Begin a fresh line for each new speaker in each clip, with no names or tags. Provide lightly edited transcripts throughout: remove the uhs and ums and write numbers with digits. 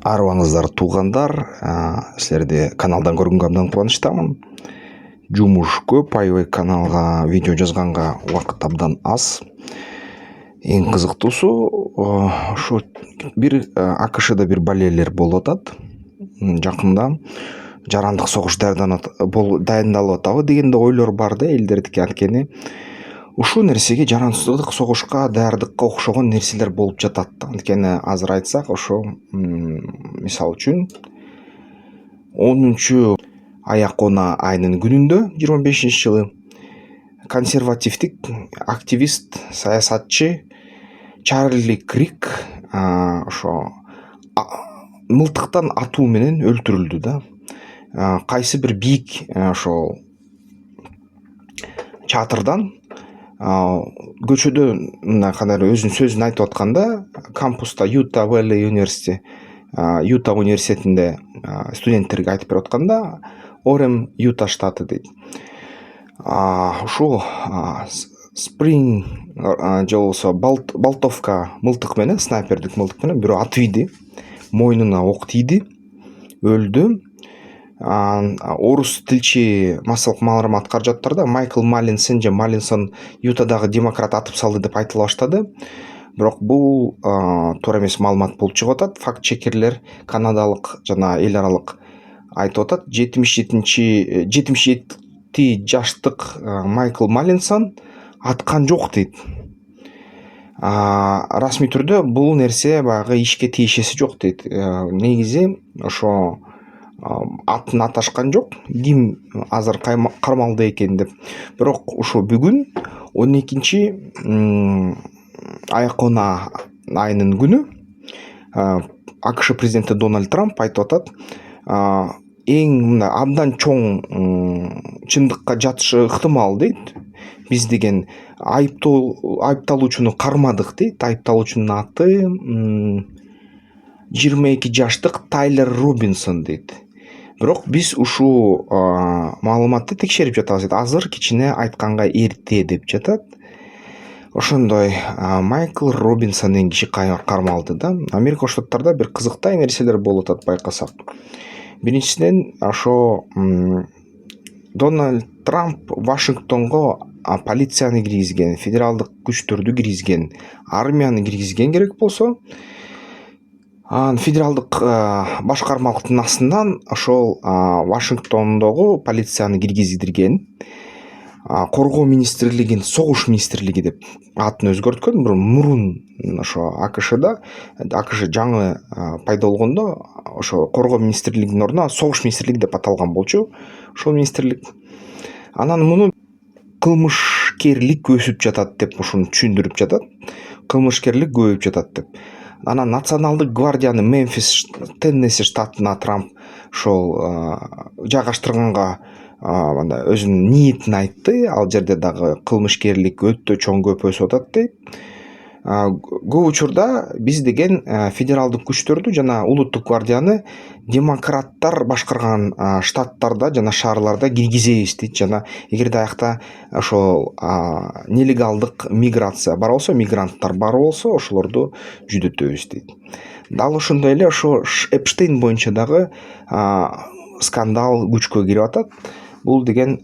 Арыбаңыздар туугандар, силерди каналдан көргөнгө абдан кубанычтамын. Жумуш көп, аябай каналга видео жазганга убакыт абдан аз. Эң кызыктуусу ушу бир АКШда бир балерлер болуп атат. Жакында жарандык согуш дайындалып атабы деген да ойлор бар да элдердики, анткени ушул нерсеге жарандык согушка даярдыкка окшогон нерселер болуп жатат. Анткени азыр айтсак, ошо мисалы үчүн 10 аяк она айынын күнүндө 25-жылы консервативдик активист, саясатчы Чарли Крик ошо мылтыктан атуу менен өлтүрүлдү да. Кайсы бир бийик ошол чатырдан көчөдө мындай кандай өзүнүн сөзүн айтып атканда, кампуста Юта университетинде студенттерге айтып берип атканда, Орем, Юта штаты дейт. Ушул спринг же болбосо болтовка мылтык менен, снайпердик мылтык менен бирөө атып ийди, мойнуна ок тийди, өлдү. Орус тилчи массалык маалымат каражаттарда Майкл Маллинсон Ютадагы демократ атып салды деп айтыла баштады. Бирок бул туура эмес маалымат болуп чыгып атат. Факт чекерлер канадалык жана эл аралык айтып атат. 77 жаштык Майкл Маллинсон аткан жок дейт. Расмий түрдө бул нерсе баягы ишке тиешеси жок дейт. Негизи ошо атын аташкан жок, ким азыр кармалды экен деп. Бирок ушу бүгүн 12 аяк она айынын күнү АКШ президенти Дональд Трамп айтып атат, эң мындай абдан чоң чындыкка жатышы ыктымал дейт. Биз деген айыпталуучуну кармадык дейт. Айыпталуучунун аты 22 жаштык Тайлер Робинсон дейт. Бирок биз ушул маалыматты текшерип жатабыз дейт. Азыр кичине айтканга эрте деп жатат. Ошондой Майкл Робинсон деген киши кармалды да. Америка Штаттарда бир кызыктай нерселер болуп атат байкасак. Биринчисинен ошо Дональд Трамп Вашингтонго полицияны киргизген, федералдык күчтөрдү киргизген, армияны киргизген керек болсо, федералдык башкармалыктын астынан ошол Вашингтондогу полицияны киргиздирген. Коргоо министрлигин согуш министрлиги деп атын өзгөрткөн. Мурун ошо АКШда, АКШ жаңы пайда болгондо ошо коргоо министрлигинин ордуна согуш министрлиги деп аталган болчу. Ошол министрлик анан муну кылмышкерлик өсүп жатат деп ушуну түшүндүрүп жатат. Кылмышкерлик көбөйүп жатат деп. Анан националдык гвардияны Мемфис, Теннесси штатына Трамп ошол жайгаштырганга мындай өзүнүн ниетин айтты. Ал жерде дагы кылмышкерлик өтө чоң көп өсүп атат дейт. Көп учурда биз деген федералдык күчтөрдү жана улуттук гвардияны демократтар башкарган штаттарда жана шаарларда киргизебиз дейт. Жана эгерде аякта ошол нелегалдык миграция бар болсо, мигранттар бар болсо, ошолорду жүдөтөбүз дейт. Дал ошондой эле ошо Эпштейн боюнча дагы скандал күчкө кирип атат. Бул деген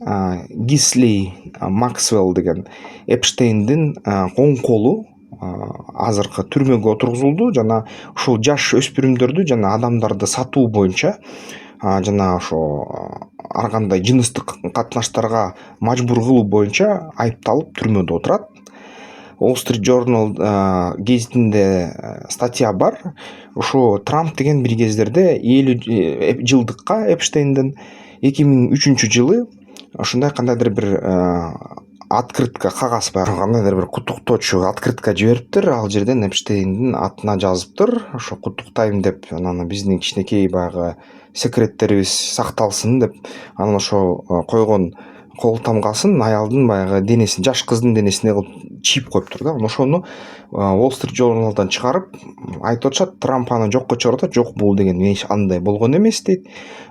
Гисли Максвелл деген Эпштейндин оң колу азыркы түрмөгө отургузулду жана ушул жаш өспүрүмдөрдү жана адамдарды сатуу боюнча жана ошо ар кандай жыныстык катнаштарга мажбур кылуу боюнча айыпталып түрмөдө отурат. Wall Street Journal гезитинде статья бар. Ошо Трамп деген бир кездерде 50 жылдыкка Эпштейндин 2003 жылы ошондой кандайдыр бир открытка, кагаз бар, кандайдыр бир куттуктоочу открытка жибериптир. Ал жерден Эпштейндин атына жазыптыр. Ошо куттуктайм деп, анан биздин кичинекей баягы секреттерибиз сакталсын деп, анан ошо койгон кол тамгасын аялдын баягы денесин, жаш кыздын денесине кылып чийип коюптур да. Ошону Wall Street Journal'дан чыгарып айтып атышат, Трамп аны жокко чыгарып атат. Жок, бул деген андай болгон эмес дейт.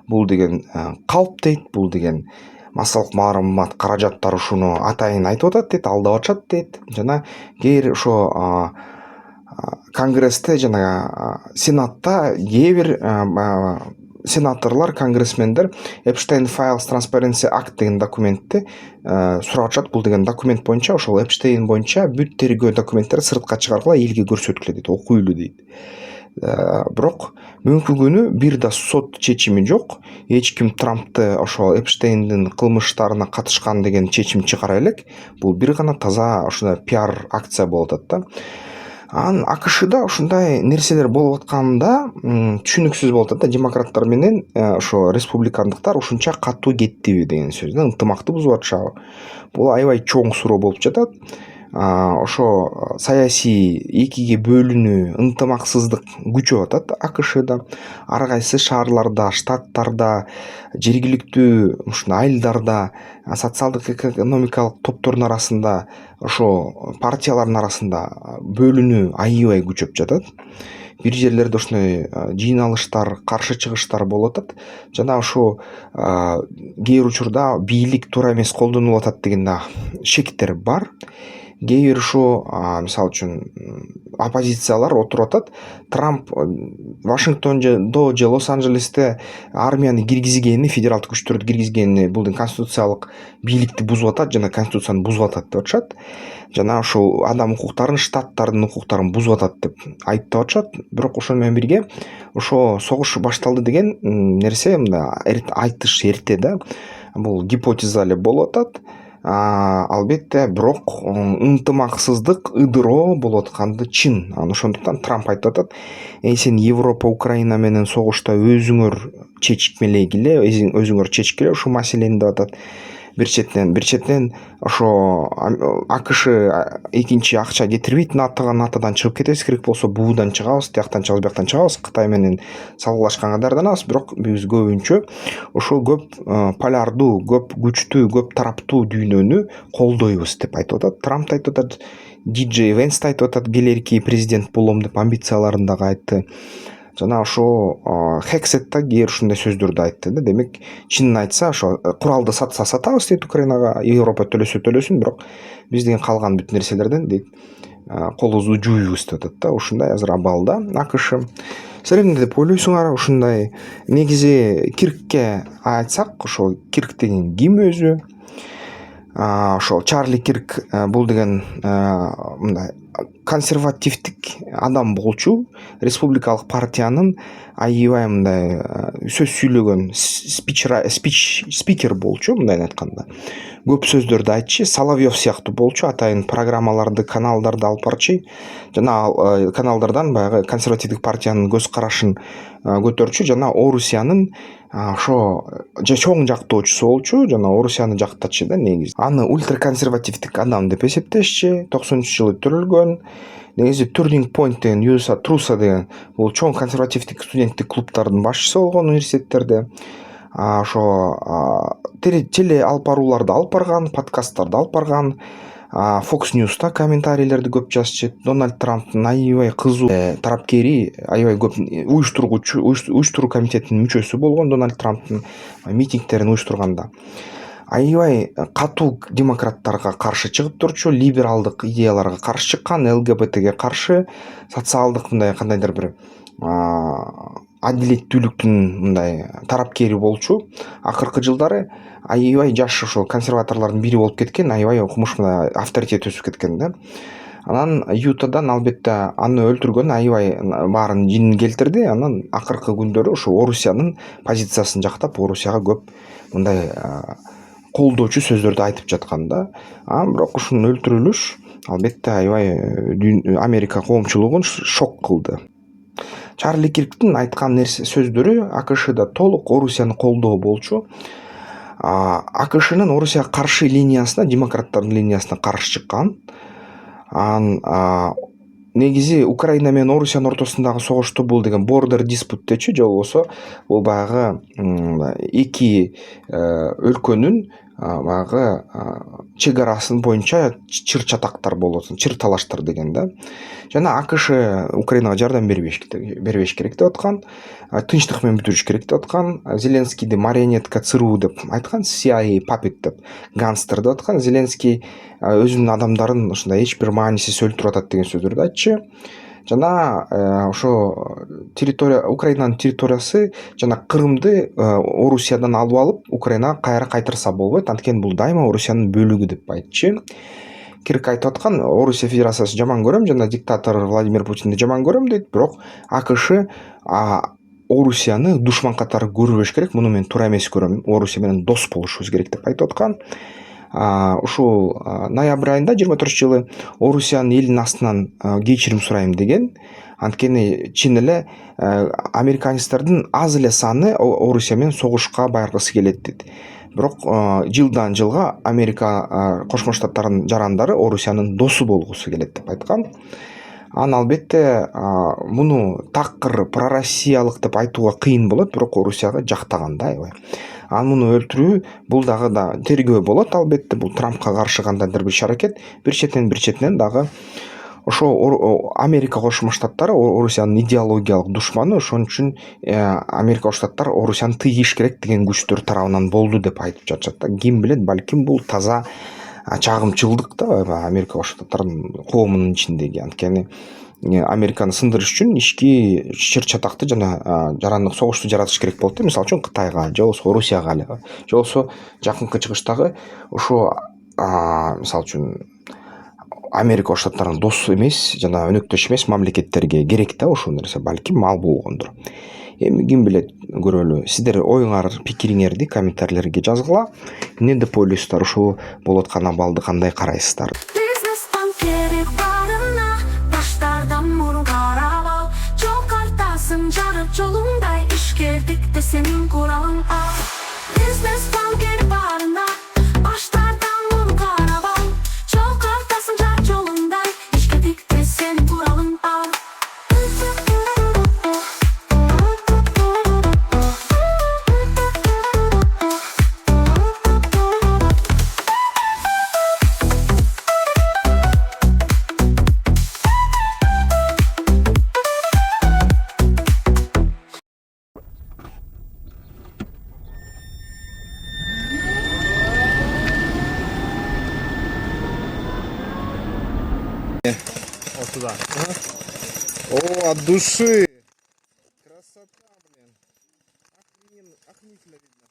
Бул деген калп дейт. Бул деген массалык маалымат каражаттары ушуну атайын айтып атат дейт, алдап атышат дейт. Жана кээ бир ошо конгрессте жанагы сенатта кээ бир сенаторлор, конгрессмендер Epstein Files Transparency Act деген документти сурап атышат. Бул деген документ боюнча ошол Эпштейн боюнча бүт тергөө документтери сыртка чыгаргыла элге көрсөтүлө дейт, окуйлу дейт. Бирок бүгүнкү күнү бир да сот чечими жок. Эч ким Трампты ошол Эпштейндин кылмыштарына катышкан деген чечим чыгара элек. Бул бир гана таза ушундай пиар акция болуп атат да. Анан АКШда ушундай нерселер болуп атканда түшүнүксүз болуп атат да. Демократтар менен ошо республикандыктар ушунча катуу кеттиби деген сөз да. Ынтымакты бузуп атышабы? Бул аябай чоң суроо болуп жатат. Ошо саясий экиге бөлүнүү, ынтымаксыздык күчөп атат АКШда. Ар кайсы шаарларда, штаттарда, жергиликтүү ушундай айылдарда, социалдык экономикалык топтордун арасында, ошо партиялардын арасында бөлүнүү аябай күчөп жатат. Бир жерлерде ушундай жыйналыштар, каршы чыгыштар болуп атат. Жана ошо кээ бир учурда бийлик туура эмес колдонулуп атат деген да шектер бар. Кээ бир ушу мисалы үчүн оппозициялар отуруп атат. Трамп Вашингтондо же Лос-Анджелесте армияны киргизгени, федералдык күчтөрдү киргизгени бул конституциялык бийликти бузуп атат жана конституцияны бузуп атат деп атышат. Жана ошол адам укуктарын, штаттардын укуктарын бузуп атат деп айыптап атышат. Бирок ошону менен бирге ошо согуш башталды деген нерсе мындай айтыш эрте да. Бул гипотеза эле болуп атат. Албетте, бирок ынтымаксыздык, ыдыроо болуп атканды чын. Ошондуктан Трамп айтып атат: сен Европа, Украина менен согушта өзүңөр чечмелегиле, өзүңөр чечкиле ушул маселени деп атат. Бир четинен ошо АКШ экинчи акча кетирбейт, НАТОдан чыгып кетебиз, керек болсо буудан чыгабыз, тияктан чыгабыз, бияктан чыгабыз, Кытай менен салгылашканга даярданабыз, бирок биз көбүнчө ошо көп полярдуу, көп күчтүү, көп тараптуу дүйнөнү колдойбуз деп айтып атат. Трамп айтып атат, DJ Венс айтып атат, келерки президент болом деп амбицияларын дагы айтты. Жана ошо Хексет да кээ бир ушундай сөздөрдү айтты да. Демек, чынын айтса, ошо куралды сатса сатабыз дейт Украинага, Европа төлөсө төлөсүн, бирок биз деген калган бүт нерселерден дейт колубузду жууйбуз деп атат да. Ушундай азыр абалда АКШ. Силер эмне деп ойлойсуңар? Ушундай негизи Киркке айтсак, ошол Кирк деген ким өзү? Ошол Чарли Кирк бул деген мындай консервативдик адам болчу, республикалык партиянын аябай мындай сөз сүйлөгөн спикер болчу, мындай айтканда. Көп сөздөрдү айтчу, Соловьев сыяктуу болчу, атайын программаларды, каналдарды алып барчу. Жана каналдардан баягы консервативдик партиянын көз карашын көтөрчү, жана Орусиянын ошо чоң жактоочусу болчу, жана Орусияны жактачу да негизи. Аны ультраконсервативдик адам деп эсептешчи, 90-жылы төрөлгөн. Негизи Turning Point деген USA Труса деген бул чоң консервативдик студенттик клубтардын башчысы болгон университеттерде. Ошо теле алып барууларды алып барган, подкасттарды алып барган, Fox News'та комментарийлерди көп жазчу. Дональд Трамптын аябай кызуу тарапкери, аябай көп уюштуруу комитетинин мүчөсү болгон. Дональд Трамптын митингтерин уюштурганда аябай катуу демократтарга каршы чыгып турчу, либералдык идеяларга каршы чыккан, ЛГБТге каршы, социалдык мындай кандайдыр бир адилеттүүлүктүн мындай тарапкери болчу. Акыркы жылдары аябай жаш ошол консерваторлордун бири болуп кеткен, аябай окумуш мындай авторитет өсүп кеткен да. Анан Ютадан албетте аны өлтүргөн аябай баарын жинин келтирди. Анан акыркы күндөрү ошо Орусиянын позициясын жактап, Орусияга көп мындай колдоочу сөздөрдү айтып жаткан да. Бирок ушунун өлтүрүлүш албетте аябай Америка коомчулугун шок кылды. Чарли Кирктин айткан сөздөрү АКШда толук Орусияны колдоо болчу. АКШнын Орусияга каршы линиясына, демократтардын линиясына каршы чыккан. Негизи Украина менен Орусиянын ортосундагы согушту бул деген border dispute дечи, же болбосо бул баягы эки өлкөнүн баягы чек арасын боюнча чыр чатактар болот, чыр талаштар деген да. Жана АКШ Украинага жардам бербеш керек деп аткан, тынчтык менен бүтүрүш керек деп аткан, Зеленскийди марионетка ЦРУ деп айткан, CIA puppet деп, гангстер деп аткан. Зеленский өзүнүн адамдарын ушундай эч бир маанисиз өлтүрүп атат деген сөздөрдү айтчу. жана ошо территория Украинанын территориясы жана Крымды Орусиядан алып алып Украинага кайра кайтарса болбойт, анткени бул дайыма Орусиянын бөлүгү деп айтчы. Кирк айтып аткан, Орусия Федерациясын жаман көрөм жана диктатор Владимир Путинди жаман көрөм дейт, бирок АКШ Орусияны душман катары көрбөш керек, муну мен туура эмес көрөм. Орусия менен дос болушубуз керек деп айтып аткан. Ушул ноябрь айында 24-жылы Орусиянын элинин астынан кечирим сурайм деген. Анткени чын эле американецтердин аз эле саны Орусия менен согушка баргысы келет дейт. Бирок жылдан жылга Америка Кошмо Штаттарынын жарандары Орусиянын досу болгусу келет деп айткан. Анан албетте муну такыр пророссиялык деп айтууга кыйын болот, бирок Орусияга жактаган да аябай. Анан муну өлтүрүү, бул дагы да тергөө болот албетте, бул Трампка каршы кандайдыр бир иш-аракет. Бир четинен дагы ошо Америка Кошмо Штаттары Орусиянын идеологиялык душманы, ошон үчүн Америка Кошмо Штаттар Орусияны тыйыш керек деген күчтөр тарабынан болду деп айтып жатышат да. Ким билет, балким бул таза чагымчылдык да Америка Кошмо Штаттарынын коомунун ичиндеги. Анткени Американы сындырыш үчүн ички чыр чатакты жана жарандык согушту жаратыш керек болот да. Мисалы үчүн Кытайга же болбосо Орусияга эле, же болбосо жакынкы чыгыштагы ошо мисалы үчүн Америка Кошмо Штаттарынын досу эмес жана өнөктөш эмес мамлекеттерге керек да ошол нерсе, балким ал болгондур. Эми ким билет, көрөлү. Сиздер оюңар, пикириңерди комментарийлерге жазгыла. Эмне деп ойлойсуздар, ушул болуп аткан абалды кандай карайсыздар?
Бизнестен керек барына, баштардан мурун карап ал. Жол картасын жарып жолуңдай, ишкердик де сенин куралың ал. Бизнестен керек барына, баштардан мурун карап ал. Жол картасын жарып жолуңдай, ишкердик де сенин куралың ал.
Вот туда. О, от души. Красота, блин. Охренительно видно.